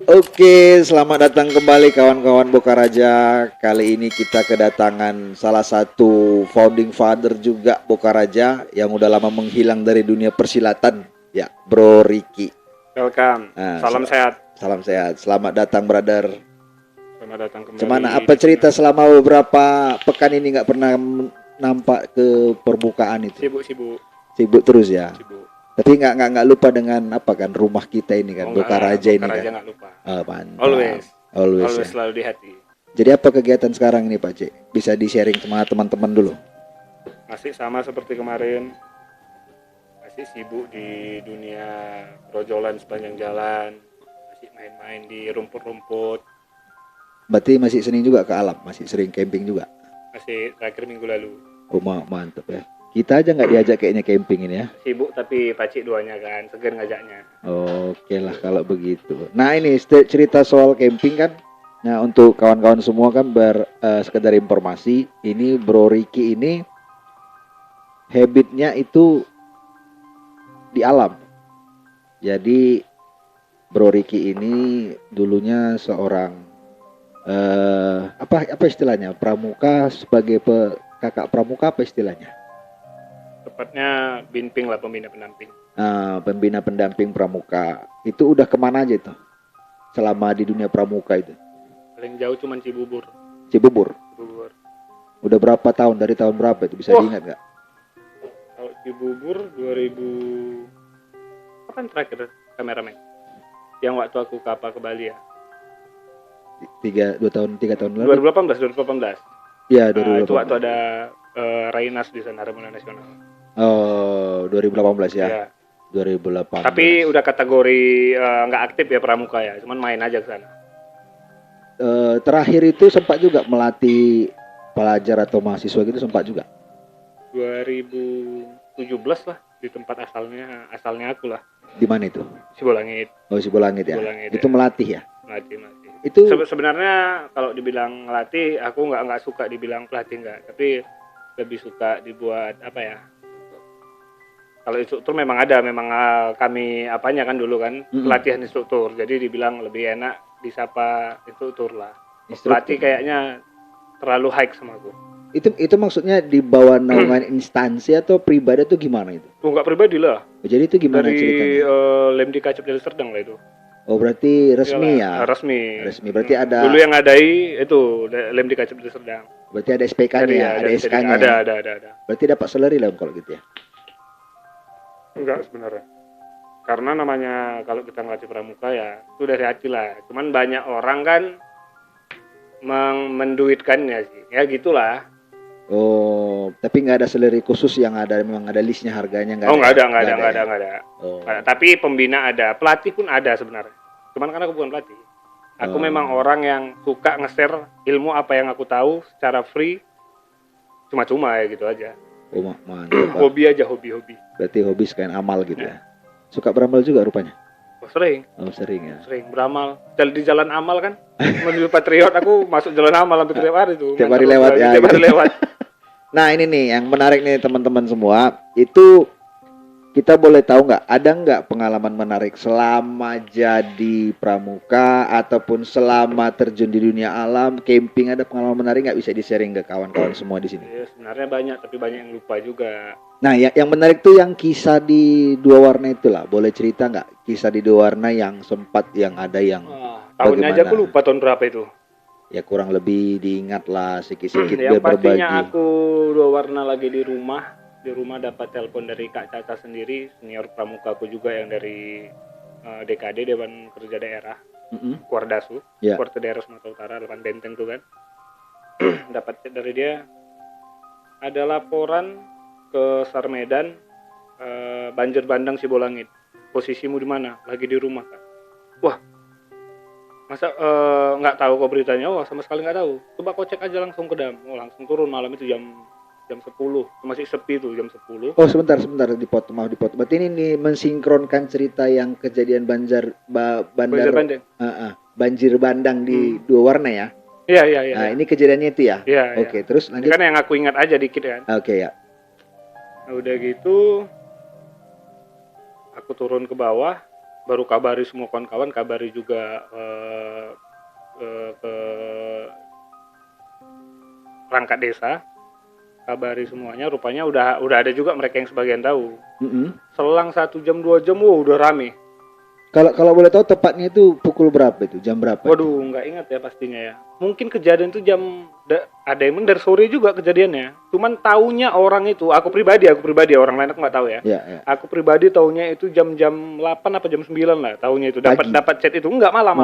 Oke, selamat datang kembali kawan-kawan Bokaraja. Kali ini kita kedatangan salah satu founding father juga Bokaraja yang udah lama menghilang dari dunia persilatan, ya, Bro Ricky. Welcome, Nah, salam sehat. salam sehat. Selamat datang, brother. Selamat datang Gimana? kembali Apa di cerita channel. selama beberapa pekan ini nggak pernah nampak ke permukaan itu? Sibuk, Sibuk terus ya. sibuk. Tapi nggak lupa dengan apa kan rumah kita ini kan, Oh enggak lah, Bokaraja ini Bokar kan. aja nggak lupa. Oh, mantap. Always, Always always ya. selalu di hati. Jadi apa kegiatan sekarang ini Pak Cik? Bisa di-sharing sama teman-teman dulu. Masih sama seperti kemarin, masih sibuk di dunia projolan sepanjang jalan, masih main-main di rumput-rumput, Berarti masih sering juga ke alam, masih sering camping juga. masih terakhir minggu lalu. Oh, mantap ya. Kita aja nggak diajak kayaknya camping ini ya. Sibuk tapi pacik duanya kan, segan ngajaknya. Oke lah kalau begitu. Nah ini cerita soal camping kan. Nah untuk kawan-kawan semua kan sekedar informasi. Ini Bro Ricky ini habitnya itu di alam. Jadi Bro Ricky ini dulunya seorang apa istilahnya? Pramuka sebagai kakak pramuka apa istilahnya? Tepatnya binping lah, pembina pendamping. Pembina pendamping pramuka. Itu udah kemana aja tuh? Selama di dunia pramuka itu? Paling jauh cuman Cibubur. Cibubur. Cibubur. Udah berapa tahun? Dari tahun berapa itu? Bisa diingat nggak? Kalau Cibubur 2000 kapan terakhir kameramen? Yang waktu aku kapal ke Bali ya. 3 tahun lalu? 2018. Ya, Itu 2018. waktu ada Rainas di sana, Harmoni Nasional. Oh, 2018 ya. Ya. 2018. Tapi udah kategori nggak aktif ya pramuka ya, cuman main aja ke sana. Terakhir itu sempat juga melatih pelajar atau mahasiswa gitu, sempat juga. 2017 lah, di tempat asalnya aku lah. Di mana itu? Sibolangit. Oh, Sibolangit ya. Sibolangit, Itu ya. melatih ya. Melatih. Itu Sebenarnya kalau dibilang ngelatih, aku nggak suka dibilang pelatih nggak, tapi lebih suka dibuat apa ya? Kalau instruktur memang ada, kami apanya kan dulu kan pelatihan instruktur, jadi dibilang lebih enak disapa instruktur lah. Pelatih kayaknya terlalu high sama aku. Itu maksudnya di bawah naungan instansi atau pribadi atau gimana itu? Oh, nggak pribadi lah. Jadi itu gimana dari ceritanya? Lemdi Kacip Deli Serdang lah itu. Oh, berarti resmi ya? Iyalah, resmi. Berarti ada. Dulu yang ngadai itu Lemdi Kacip Deli Serdang. Berarti ada SPK-nya, ada SK-nya. Ada. Berarti dapat salary lah kalau gitu ya? Enggak sebenarnya. Karena namanya kalau kita ngelatih pramuka ya itu dari hati lah. Cuman banyak orang kan menduitkannya sih. Ya gitulah. Oh, tapi nggak ada salary khusus yang ada, memang ada listnya harganya nggak? Oh, nggak ada. Oh. Tapi pembina ada, pelatih pun ada sebenarnya. Cuman karena aku bukan pelatih. Aku memang orang yang suka nge-share ilmu apa yang aku tahu secara free, cuma-cuma ya gitu aja. Oh, mantap. Hobi aja, hobi. Berarti hobi sekalian amal gitu ya? Suka beramal juga rupanya? Oh, sering. Oh, sering ya? Sering beramal. Di jalan amal kan, menuju Patriot aku masuk jalan amal hampir tiap hari tuh. Tiap hari lewat ya? Tiap hari lewat. Nah ini nih yang menarik nih teman-teman semua. Itu kita boleh tahu nggak, ada nggak pengalaman menarik selama jadi pramuka ataupun selama terjun di dunia alam camping? Ada pengalaman menarik nggak, bisa di-sharing ke kawan-kawan semua di sini? Ya, sebenarnya banyak, tapi banyak yang lupa juga. Nah yang menarik tuh yang kisah di dua warna itulah. Boleh cerita nggak kisah di dua warna yang sempat yang ada yang tahunnya aja aku lupa tahun berapa itu. Ya kurang lebih diingat lah sedikit-sedikit yang biar berbagi. Pastinya aku dua warna lagi di rumah dapat telepon dari Kak Caca sendiri, senior pramuka aku juga yang dari DKD, Dewan Kerja Daerah, Kuardasu, Kuarta Daerah Sumatera Utara, Lepan Benteng tuh kan. Dapat dari dia ada laporan ke Sar Medan, banjir bandang Sibolangit. Posisimu di mana? Lagi di rumah kan. Wah, masa nggak tahu kok beritanya? Wah, sama sekali nggak tahu. Coba kau cek aja langsung ke dam. Oh, langsung turun malam itu jam 10. Masih sepi tuh jam 10. Oh, sebentar dipotong. Berarti ini mensinkronkan cerita yang kejadian banjir bandang di dua warna ya? Iya. Nah, ini kejadiannya itu ya? Iya. Oke, terus lanjut. Ini kan yang aku ingat aja dikit kan. Oke, ya. Nah, udah gitu aku turun ke bawah, baru kabari semua kawan-kawan, kabari juga ke perangkat desa, kabari semuanya. Rupanya udah ada juga mereka yang sebagian tahu. Selang 1 jam 2 jam, udah rame. Kalau boleh tahu tepatnya itu pukul berapa itu? Jam berapa? Waduh, nggak ingat ya pastinya ya. Mungkin kejadian itu ada yang dari sore juga kejadiannya. Cuman taunya orang itu, aku pribadi orang lain aku nggak tahu ya. Ya. Aku pribadi taunya itu jam 8 apa jam 9 lah. Taunya itu dapat chat itu nggak malam.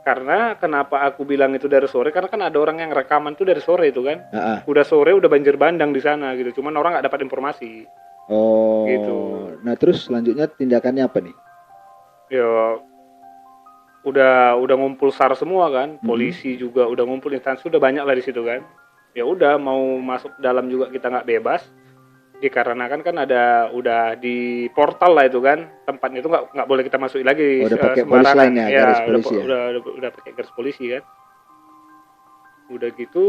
Karena kenapa aku bilang itu dari sore? Karena kan ada orang yang rekaman tuh dari sore itu kan. Udah sore udah banjir bandang di sana gitu. Cuman orang nggak dapat informasi. Oh. Gitu. Nah terus selanjutnya tindakannya apa nih? Ya udah ngumpul SAR semua kan, polisi juga udah ngumpul, instansi udah banyak lah di situ kan. Ya udah mau masuk dalam juga kita nggak bebas, dikarenakan kan udah di portal lah itu kan, tempatnya itu nggak boleh kita masuki lagi. Udah pakai polis lainnya, garis polisi udah pakai garis polisi kan. Udah gitu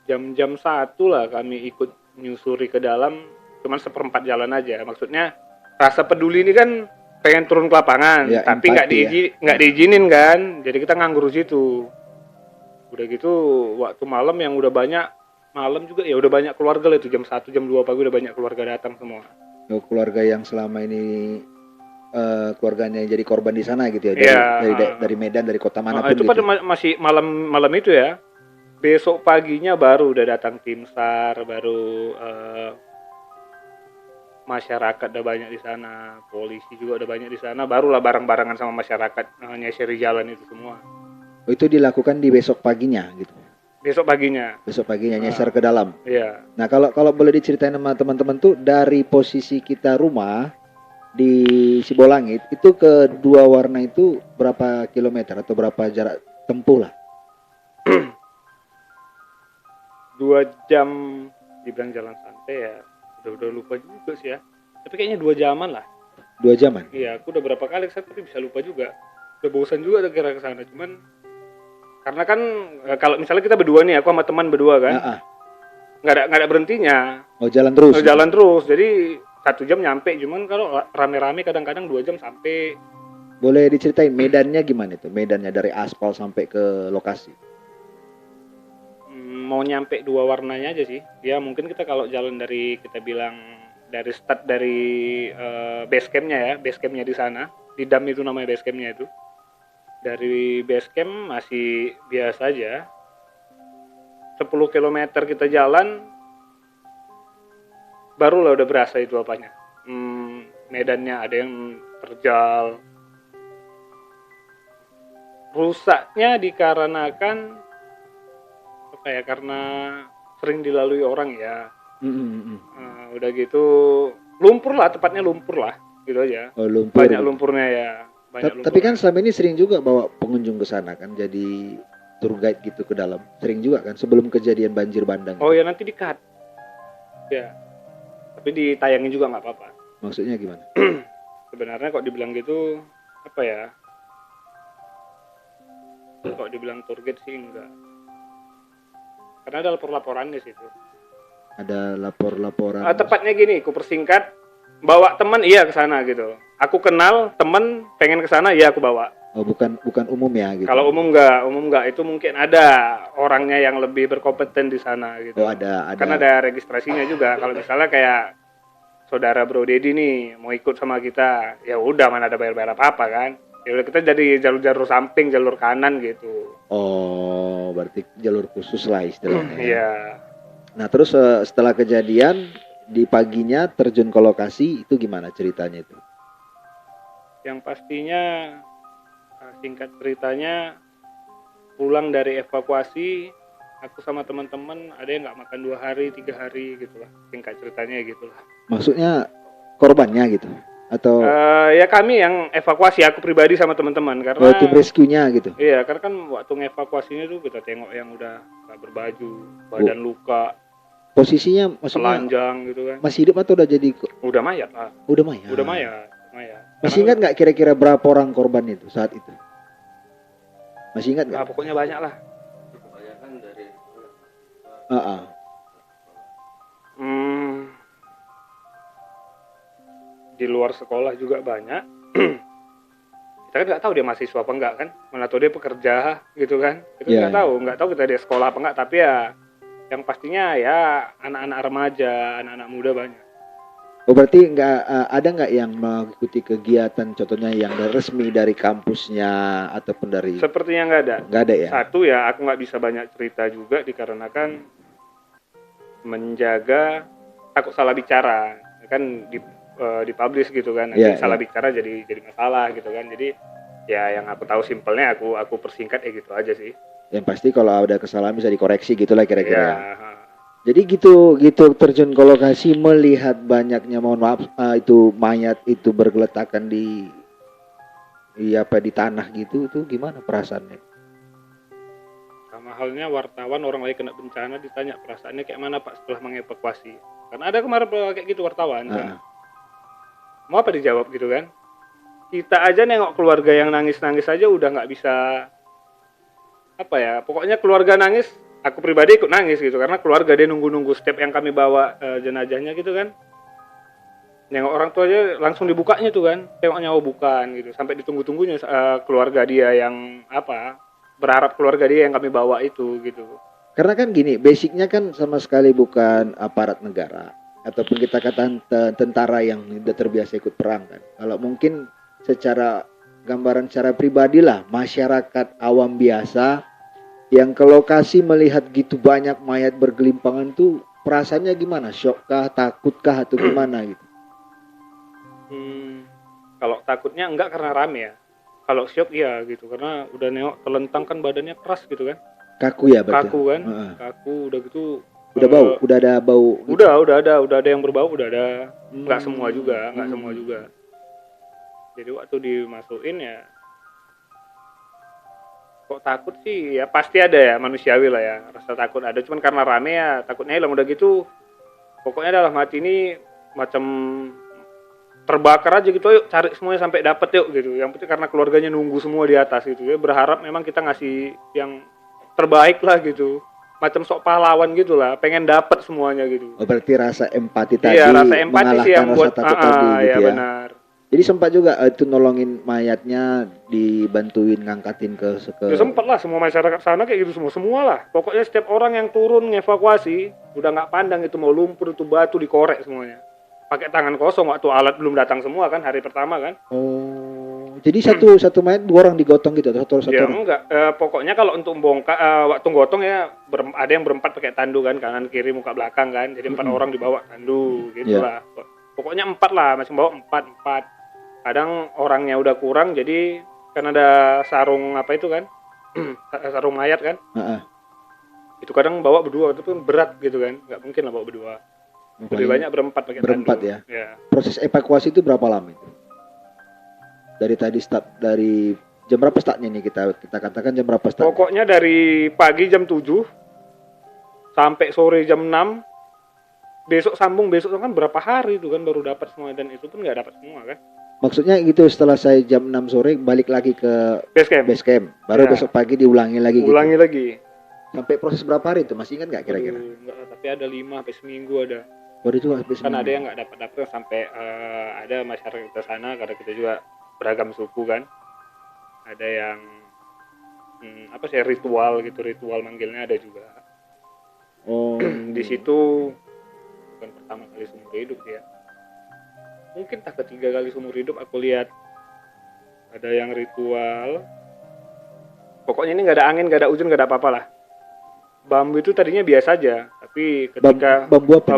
jam 1 lah kami ikut nyusuri ke dalam, cuman 1/4 jalan aja. Maksudnya rasa peduli ini kan pengen turun ke lapangan, ya, tapi nggak diizinin kan, jadi kita nganggur di situ. Udah gitu waktu malam yang udah banyak, malam juga ya udah banyak keluarga lah itu, jam 1 jam 2 pagi udah banyak keluarga datang semua. Keluarga yang selama ini keluarganya yang jadi korban di sana gitu ya, dari Medan, dari kota manapun itu gitu. pada masih malam itu ya. Besok paginya baru udah datang tim SAR, baru masyarakat udah banyak di sana, polisi juga udah banyak di sana, barulah bareng-barengan sama masyarakat nyeseri jalan itu semua. Oh, itu dilakukan di besok paginya gitu. Besok paginya nyeser ke dalam. Iya. Nah, kalau boleh diceritain sama teman-teman tuh, dari posisi kita rumah di Sibolangit itu ke dua warna itu berapa kilometer atau berapa jarak tempuh lah? 2 jam dibilang jalan santai ya. Udah lupa juga sih ya. Tapi kayaknya 2 jaman lah. 2 jaman? Iya, aku udah berapa kali kesana tapi bisa lupa juga. Udah bosan juga kira ke sana. Cuman karena kan kalau misalnya kita berdua nih, aku sama teman berdua kan. Nggak ada berhentinya. Oh, jalan terus. Jalan terus. Jadi 1 jam nyampe. Cuman kalau rame-rame kadang-kadang 2 jam sampai. Boleh diceritain medannya gimana itu? Medannya dari aspal sampai ke lokasi. Mau nyampe 2 warnanya aja sih. Ya mungkin kita kalau jalan dari, kita bilang dari start dari base campnya ya, base campnya di sana, di dam itu namanya base campnya itu. Dari base camp masih biasa aja. 10 km kita jalan, barulah udah berasa itu apanya. Medannya ada yang terjal. Rusaknya dikarenakan karena sering dilalui orang ya. Udah gitu lumpur lah, tepatnya lumpur lah gitu aja. Oh, lumpur. Banyak lumpurnya ya. Tapi kan selama ini sering juga bawa pengunjung ke sana kan, jadi tour guide gitu ke dalam. Sering juga kan sebelum kejadian banjir bandang. Oh ya, nanti di-cut. Ya. Tapi ditayangin juga nggak apa-apa. Maksudnya gimana? Sebenarnya kok dibilang gitu apa ya? Kok dibilang tour guide sih enggak. Karena ada lapor-laporan di situ. Ada lapor-laporan. Tepatnya gini, aku persingkat, bawa teman iya ke sana gitu. Aku kenal teman pengen ke sana, iya aku bawa. Oh, bukan umum ya gitu. Kalau umum enggak, itu mungkin ada orangnya yang lebih berkompeten di sana gitu. Oh, ada. Kan ada registrasinya juga. Kalau misalnya kayak saudara Bro Dedi nih mau ikut sama kita, ya udah, mana ada bayar-bayar apa-apa kan. Ya udah, kita jadi jalur samping, jalur kanan gitu. Oh, berarti jalur khusus lah istilahnya. Iya. Nah, terus setelah kejadian di paginya terjun ke lokasi itu gimana ceritanya itu? Yang pastinya singkat ceritanya, pulang dari evakuasi, aku sama teman-teman ada yang nggak makan 2 hari, 3 hari gitu lah. Singkat ceritanya gitu lah. Maksudnya korbannya gitu? Atau ya kami yang evakuasi, aku pribadi sama teman-teman, karena tim rescue-nya gitu. Iya, karena kan waktu ngevakuasinya tuh kita tengok yang udah gak berbaju, badan luka, posisinya maksudnya telanjang gitu kan. Masih hidup atau udah jadi? Udah mayat lah. Udah mayat. Masih ingat nggak kira-kira berapa orang korban itu saat itu? Masih ingat nggak? Pokoknya banyak lah. Kebanyakan dari di luar sekolah juga banyak. Kita kan nggak tahu dia mahasiswa apa enggak kan, mana tahu dia pekerja gitu kan, kita Iya, nggak tahu kita dia sekolah apa enggak, tapi ya yang pastinya ya anak-anak remaja, anak-anak muda banyak. Oh berarti ada nggak yang mengikuti kegiatan contohnya yang resmi dari kampusnya ataupun dari Sepertinya nggak ada. nggak ada ya? Satu ya aku nggak bisa banyak cerita juga dikarenakan menjaga takut salah bicara kan dipublish gitu kan, nanti salah bicara jadi masalah gitu kan, jadi ya yang aku tahu simpelnya aku persingkat ya gitu aja sih. Yang pasti kalau ada kesalahan bisa dikoreksi gitulah kira-kira. Ya. Jadi gitu terjun ke lokasi melihat banyaknya mohon maaf itu mayat itu bergeletakan di tanah gitu tuh gimana perasaannya? Sama halnya wartawan orang lagi kena bencana ditanya perasaannya kayak mana Pak setelah mengevakuasi. Karena ada kemarin kayak gitu wartawan kan. Mau apa dijawab gitu kan? Kita aja nengok keluarga yang nangis-nangis aja udah nggak bisa apa ya, pokoknya keluarga nangis. Aku pribadi ikut nangis gitu karena keluarga dia nunggu step yang kami bawa jenazahnya gitu kan. Nengok orang tua aja langsung dibukanya tuh kan, tengoknya oh bukan gitu, sampai ditunggu-tunggunya keluarga dia yang berharap keluarga dia yang kami bawa itu gitu. Karena kan gini, basicnya kan sama sekali bukan aparat negara ataupun kita katakan tentara yang udah terbiasa ikut perang kan. Kalau mungkin secara gambaran secara pribadi lah masyarakat awam biasa yang ke lokasi melihat gitu banyak mayat bergelimpangan tuh perasaannya gimana? Shock kah, takut kah atau gimana gitu? Kalau takutnya enggak karena rame ya. Kalau shock iya gitu karena udah nengok telentang kan badannya keras gitu kan. Kaku ya berarti. Kaku kan? Kaku udah gitu. Udah bau, udah ada bau. Gitu. Udah ada yang berbau, udah ada. Enggak semua juga. Jadi waktu dimasukin ya kok takut sih ya pasti ada ya, manusiawi lah ya, rasa takut ada, cuman karena rame ya takutnya hilang udah gitu. Pokoknya dalam hati ini macam terbakar aja gitu, yuk cari semuanya sampai dapat yuk gitu. Yang penting karena keluarganya nunggu semua di atas gitu ya, berharap memang kita ngasih yang terbaik lah gitu, macam sok pahlawan gitu lah, pengen dapat semuanya gitu. Oh, berarti rasa empati tadi rasa empati sih yang buat takut tadi gitu ya. Benar. Jadi sempat juga itu nolongin mayatnya, dibantuin ngangkatin ke ya sempat lah, semua masyarakat sana kayak gitu semua lah. Pokoknya setiap orang yang turun ngevakuasi udah nggak pandang itu mau lumpur itu batu, dikorek semuanya pakai tangan kosong waktu alat belum datang semua kan hari pertama kan. Oh, jadi satu mayat 2 orang digotong gitu atau satu ya, orang? Enggak, pokoknya kalau untuk bongkar waktu gotong ya ada yang berempat pakai tandu kan, kanan kiri muka belakang kan, jadi 4 orang dibawa tandu gitulah. Pokoknya 4 lah, masih bawa 4. Kadang orangnya udah kurang jadi kan ada sarung apa itu kan sarung mayat kan. Itu kadang bawa berdua, itu pun berat gitu kan, nggak mungkin lah bawa berdua. Lebih banyak berempat pakai tandu. Ya? Proses evakuasi itu berapa lama itu? Dari tadi start dari jam berapa startnya nih, kita katakan jam berapa start? Pokoknya dari pagi jam 7 sampai sore jam 6. Besok kan berapa hari itu kan baru dapat semua, dan itu pun nggak dapat semua kan. Maksudnya gitu, setelah saya jam 6 sore balik lagi ke base camp. Baru besok pagi diulangi lagi lagi. Sampai proses berapa hari itu? Masih ingat nggak kira-kira? Enggak, tapi ada 5 sampai seminggu ada. Baru juga sampai kan ada yang nggak dapat sampai ada masyarakat kita sana, karena kita juga beragam suku kan. Ada yang ritual manggilnya ada juga. Di situ bukan pertama kali seumur hidup ya. Mungkin tak ketiga kali seumur hidup aku lihat ada yang ritual. Pokoknya ini nggak ada angin, nggak ada hujan, nggak ada apa-apa lah. Bambu itu tadinya biasa aja, tapi ketika bambu apa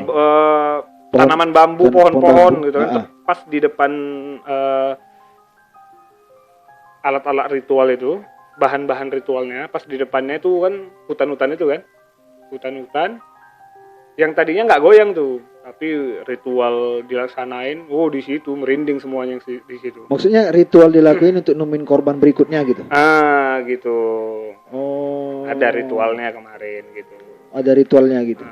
tanaman bambu, pohon-pohon gitu kan, pas di depan alat-alat ritual itu, bahan-bahan ritualnya, pas di depannya itu kan hutan-hutan itu kan, hutan-hutan yang tadinya nggak goyang tuh, tapi ritual dilaksanain, di situ merinding semuanya di situ. Maksudnya ritual dilakuin untuk nemuin korban berikutnya gitu? Gitu. Oh. Ada ritualnya kemarin gitu. Ada ritualnya gitu.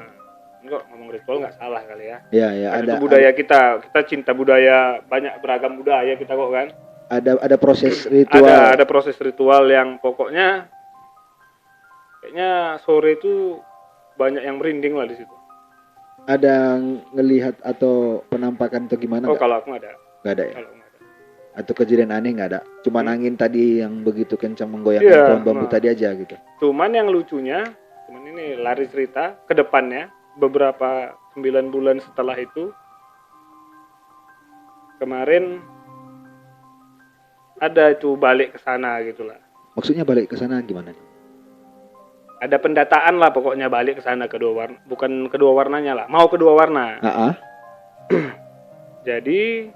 Enggak, ngomong ritual nggak salah kali ya. Ya, ada. Itu budaya kita cinta budaya, banyak beragam budaya kita kok kan. Ada proses ritual. Ada proses ritual yang pokoknya kayaknya sore itu banyak yang merinding lah di situ. Ada ngelihat atau penampakan atau gimana? Kalau aku nggak ada. Nggak ada ya? Kalau nggak ada. Atau kejadian aneh nggak ada? Cuman angin tadi yang begitu kencang menggoyangkan Iya, pohon bambu tadi aja gitu. Cuman yang lucunya, cuman ini lari cerita ke depannya, beberapa 9 bulan setelah itu, kemarin ada itu balik ke sana gitulah. Maksudnya balik ke sana gimana? Ada pendataan lah pokoknya balik ke sana kedua warna, bukan kedua warnanya lah, mau kedua warna. Jadi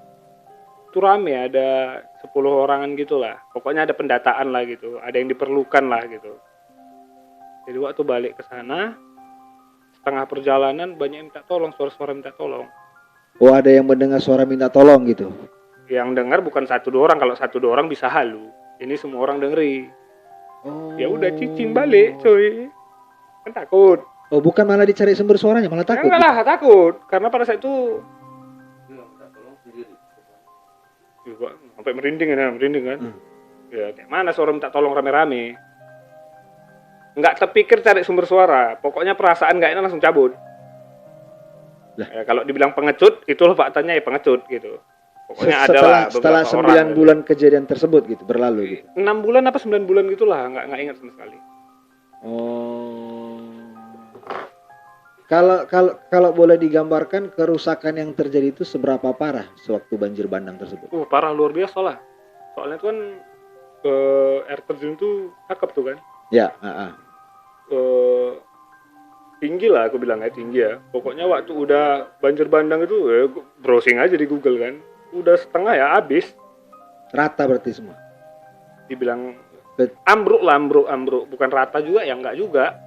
itu rame, ada 10 orangan gitulah. Pokoknya ada pendataan lah gitu, ada yang diperlukan lah gitu. Jadi waktu balik ke sana, setengah perjalanan banyak yang minta tolong, suara-suara minta tolong. Oh, ada yang mendengar suara minta tolong gitu. Yang dengar bukan 1-2 orang, kalau 1-2 orang bisa halu. Ini semua orang dengeri. Oh. Ya udah cicing balik, coy. Kan takut. Oh, bukan malah dicari sumber suaranya, malah takut. Ya enggak lah, takut. Karena pada saat itu minta tolong sendiri. juga sampai merinding kan. Ya kayak mana suara minta tolong rame-rame. Nggak terpikir cari sumber suara. Pokoknya perasaan nggak enak langsung cabut. Lah. Ya, kalau dibilang pengecut, itulah faktanya ya pengecut gitu. Pokoknya adalah setelah 9 bulan kejadian tersebut gitu berlalu gitu. 6 bulan apa 9 bulan gitulah, nggak ingat sama sekali. Oh. Kalau boleh digambarkan kerusakan yang terjadi itu seberapa parah sewaktu banjir bandang tersebut? Parah luar biasa lah. Soalnya itu kan air terjun itu cakep tuh kan. Ya, tinggi lah aku bilang tinggi ya. Pokoknya waktu udah banjir bandang itu browsing aja di Google kan. Udah setengah ya habis. Rata berarti semua. Dibilang ambruk, bukan rata juga ya enggak juga.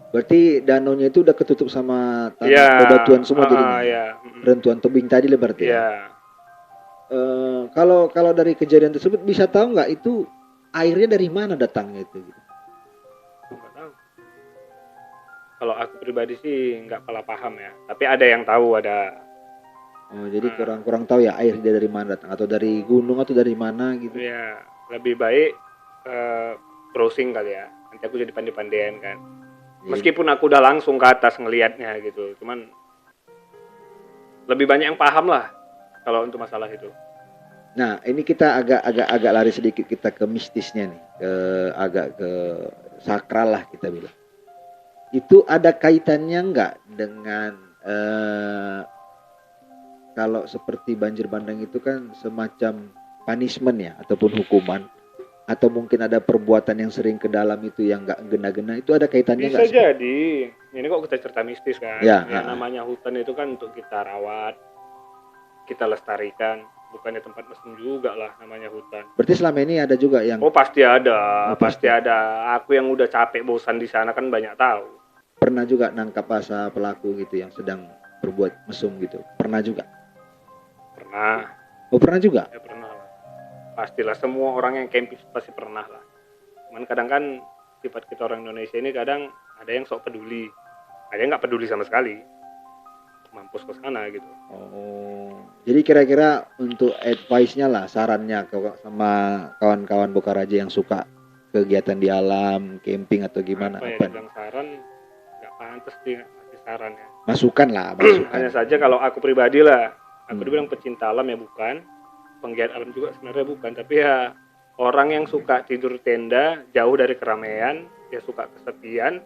Berarti danaunya itu udah ketutup sama tanah bebatuan semua jadinya. Ya. Rentuan tebing tadi lah berarti. Ya. Kalau dari kejadian tersebut bisa tahu nggak itu airnya dari mana datangnya itu? Gitu? Nggak tahu. Kalau aku pribadi sih nggak paham ya. Tapi ada yang tahu ada. Oh, jadi kurang tahu ya air dari mana datang, atau dari gunung atau dari mana gitu. Ya, lebih baik browsing kali ya. Nanti aku jadi pandai-pandaian kan. Meskipun aku udah langsung ke atas ngelihatnya gitu. Cuman lebih banyak yang paham lah kalau untuk masalah itu. Nah, ini kita agak lari sedikit kita ke mistisnya nih, agak ke sakral lah kita bilang. Itu ada kaitannya nggak dengan kalau seperti banjir bandang itu kan semacam punishment ya, ataupun hukuman, atau mungkin ada perbuatan yang sering ke dalam itu yang nggak gena-gena, itu ada kaitannya nggak? Bisa jadi. Ini kok kita cerita mistis kan. Ya, namanya hutan itu kan untuk kita rawat, kita lestarikan. Bukannya tempat mesum juga lah namanya hutan. Berarti selama ini ada juga yang... Oh pasti ada, pasti ada. Aku yang udah capek bosan di sana kan banyak tahu. Pernah juga nangkap asa pelaku gitu yang sedang berbuat mesum gitu? Pernah juga? Pernah. Oh pernah juga? Ya pernah lah. Pastilah semua orang yang camping pasti pernah lah. Cuman kadang kan sifat kita orang Indonesia ini kadang ada yang sok peduli, ada yang nggak peduli sama sekali. Mampus ke sana gitu. Oh, jadi kira-kira untuk advice-nya lah, sarannya sama kawan-kawan Bokaraja yang suka kegiatan di alam, camping atau gimana? Apa ya dibilang saran, nggak pantas sih ngasih saran ya. Masukan lah, masukan. Hanya saja kalau aku pribadi lah, aku dibilang pecinta alam ya bukan, penggiat alam juga sebenarnya bukan, tapi ya orang yang suka tidur tenda jauh dari keramaian, ya suka kesepian,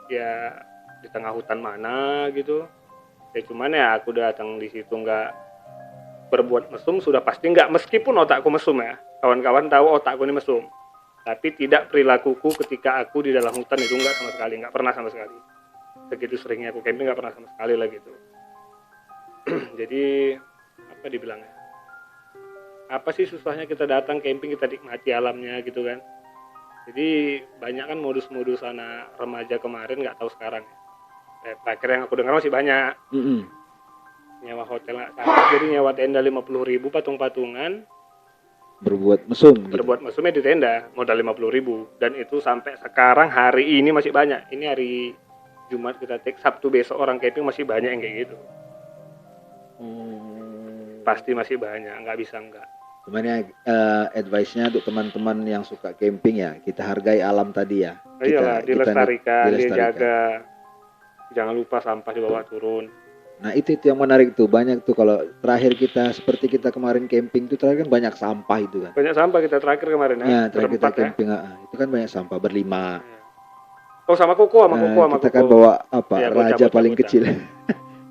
ya di tengah hutan mana gitu. Ya cuman ya aku datang di situ nggak berbuat mesum, sudah pasti nggak, meskipun otakku mesum ya, kawan-kawan tahu otakku ini mesum, tapi tidak perilakuku ketika aku di dalam hutan itu nggak sama sekali, nggak pernah sama sekali. Segitu seringnya aku camping nggak pernah sama sekali lah gitu. Jadi apa dibilangnya, apa sih susahnya kita datang camping, kita nikmati alamnya gitu kan. Jadi banyak kan modus-modus anak remaja kemarin, nggak tahu sekarang ya. Terakhir yang aku dengar masih banyak. Nyewa hotel nggak salah, jadi nyewa tenda 50.000 patung-patungan. Berbuat mesum. Berbuat mesumnya di tenda, modal 50.000, dan itu sampai sekarang hari ini masih banyak. Ini hari Jumat kita take, Sabtu besok orang camping masih banyak yang kayak gitu. Pasti masih banyak, nggak bisa enggak. Cuman ya advice-nya untuk teman-teman yang suka camping ya, kita hargai alam tadi ya. Iyalah, dilestarikan, dijaga. Jangan lupa sampah dibawa turun. Nah itu yang menarik tuh, banyak tuh kalau terakhir kita seperti kita kemarin camping tuh terakhir kan banyak sampah itu kan. Banyak sampah kita terakhir kemarin ya. Ya terakhir kita Berempat ya. camping itu kan banyak sampah berlima. Oh sama Koko, Kita kan bawa apa Ya, raja bocah, paling bocah. kecil.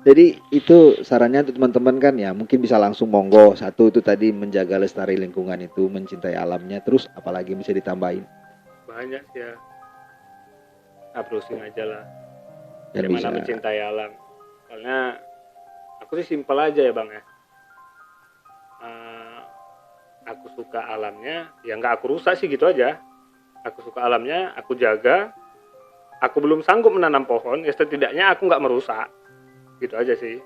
Jadi itu sarannya untuk teman-teman kan ya, mungkin bisa langsung monggo. Satu itu tadi menjaga lestari lingkungan itu, mencintai alamnya, terus apalagi bisa ditambahin. Banyak sih ya. Browsing aja lah. Dan Bagaimana bisa mencintai alam. Soalnya aku sih simpel aja ya Bang ya. Aku suka alamnya, ya nggak aku rusak sih gitu aja. Aku suka alamnya, aku jaga. Aku belum sanggup menanam pohon, ya setidaknya aku nggak merusak. Gitu aja sih.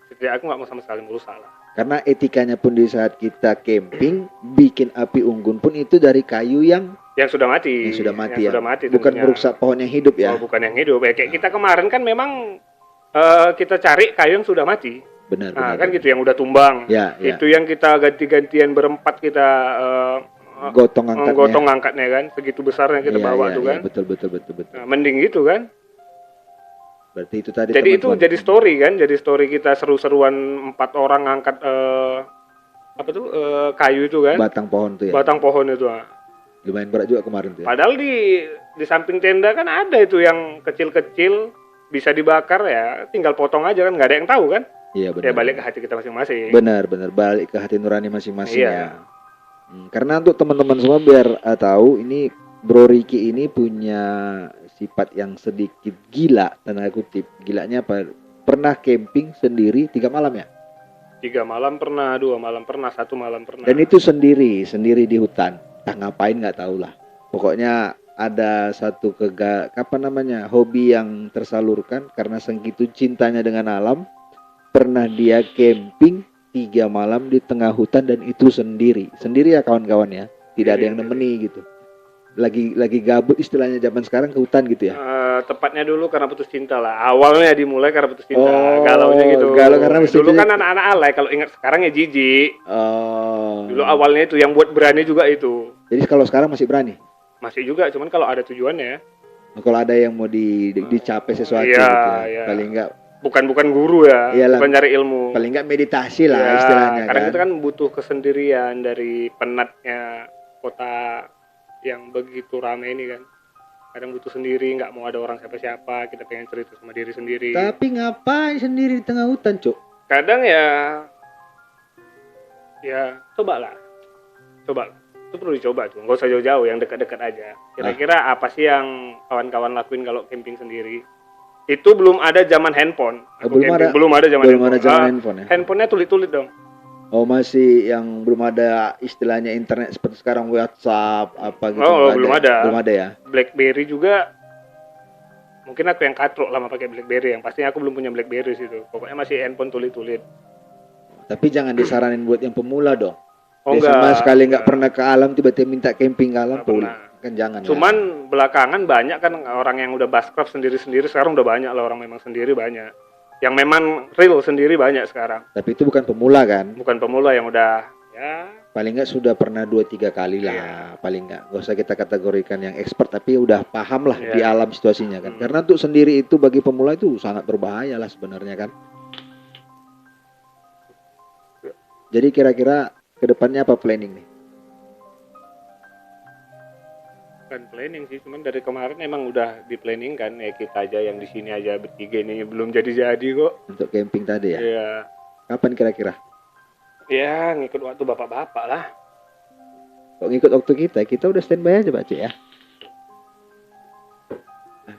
Setidaknya aku nggak mau sama sekali merusak lah. karena etikanya pun di saat kita camping bikin api unggun pun itu dari kayu yang Sudah mati. sudah mati, Yang sudah mati bukan tentunya. merusak pohon yang hidup ya. Oh, bukan yang hidup. Kayak kita kemarin kan memang kita cari kayu yang sudah mati. Benar, Nah, benar. kan gitu yang udah tumbang. Ya, ya. Itu yang kita ganti-gantian berempat kita Gotong angkatnya. gotong angkatnya kan, segitu besarnya kita Iya, bawa iya, tuh iya, kan. betul. Nah, mending gitu kan. Berarti itu tadi Jadi itu teman-teman. jadi story kan, jadi story kita seru-seruan 4 orang angkat kayu itu kan. Batang pohon tuh ya. Batang pohon itu. Lumayan berat juga kemarin tuh ya. Padahal di samping tenda kan ada itu yang kecil-kecil bisa dibakar ya, tinggal potong aja kan, nggak ada yang tahu kan. Iya benar. Ya balik ke hati kita masing-masing. Benar, balik ke hati nurani masing-masing Iya. ya. Karena untuk teman-teman semua biar tahu ini Bro Ricky ini punya sifat yang sedikit gila, tanda kutip. Gilanya apa? Pernah camping sendiri 3 malam ya? 3 malam pernah, 2 malam pernah, 1 malam pernah. Dan itu sendiri di hutan. Entah ngapain nggak tahu lah. Pokoknya ada satu hobi yang tersalurkan karena segitu cintanya dengan alam. Pernah dia camping 3 malam di tengah hutan dan itu sendiri ya kawan-kawan ya. Tidak ada yang nemeni gitu. Lagi gabut istilahnya zaman sekarang ke hutan gitu ya. Tepatnya dulu karena putus cinta lah. Awalnya dimulai karena putus cinta. Galaunya gitu. Galau karena putus dulu cinta. kan anak-anak alay, kalau ingat sekarang ya jijik. Oh. Dulu awalnya itu yang buat berani juga itu. Jadi kalau sekarang masih berani. Masih juga, cuman kalau ada tujuannya. Kalau ada yang mau dicapai sesuatu Iya, gitu ya. iya. Paling enggak Bukan guru ya, Iyalah. bukan cari ilmu. paling enggak meditasi lah Ya, istilahnya karena kan. kita kan butuh kesendirian dari penatnya kota yang begitu ramai ini kan. Kadang butuh sendiri, nggak mau ada orang siapa-siapa, kita pengen cerita sama diri sendiri. Tapi ngapain sendiri di tengah hutan, Cuk? Kadang ya coba. Itu perlu dicoba tuh, nggak usah jauh-jauh, yang dekat-dekat aja. Kira-kira apa sih yang kawan-kawan lakuin kalau camping sendiri? Itu belum ada zaman handphone. Belum ada zaman handphone ya. Handphonenya tulit-tulit dong. Oh, masih yang belum ada istilahnya internet seperti sekarang WhatsApp apa gitu. Oh, nggak belum ada. Belum ada ya. BlackBerry juga mungkin aku yang katrok lama pakai BlackBerry, yang pastinya aku belum punya BlackBerry situ. Pokoknya masih handphone tulit-tulit. Tapi jangan disaranin buat yang pemula dong. Oh, Dia sama enggak, sekali nggak pernah ke alam tiba-tiba minta camping ke alam, Nggak boleh. pernah. Kan jangan. Cuman ya. belakangan banyak kan orang yang udah Bushcraft sendiri-sendiri, sekarang udah banyak lah orang memang sendiri banyak. Yang memang real sendiri banyak sekarang. Tapi itu bukan pemula kan? Bukan pemula yang udah ya Paling nggak sudah pernah 2-3 kali lah. Iya. Paling nggak usah kita kategorikan yang expert, tapi udah paham lah Iya. di alam situasinya kan. Karena untuk sendiri itu bagi pemula itu sangat berbahaya lah sebenarnya kan. Jadi kira-kira kedepannya apa planning nih? bukan planning sih, cuman dari kemarin emang udah di planning kan, ya kita aja yang di sini aja bertiga ini belum jadi kok. Untuk camping tadi ya? Iya. Kapan kira-kira? Ya ngikut waktu bapak-bapak lah. Kok ngikut waktu kita udah standby aja Pak Cik ya?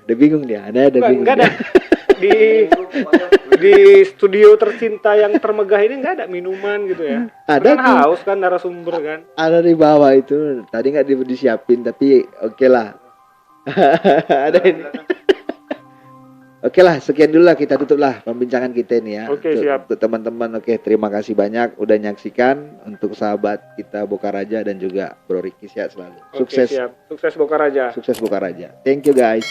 Udah bingung dia, ada bingung. Enggak ada. Di studio tercinta yang termegah ini nggak ada minuman gitu ya. Ada kan tuh. haus kan narasumber kan. Ada di bawah itu. Tadi nggak disiapin tapi oke lah. Ada ini. Oke lah, sekian dulu lah, kita tutup lah pembincangan kita ini ya. Oke, siap. Untuk teman-teman, terima kasih banyak udah nyaksikan. Untuk sahabat kita Bokaraja dan juga Bro Ricky, sehat selalu. Oke, siap. Sukses Bokaraja. Sukses Bokaraja. Thank you guys.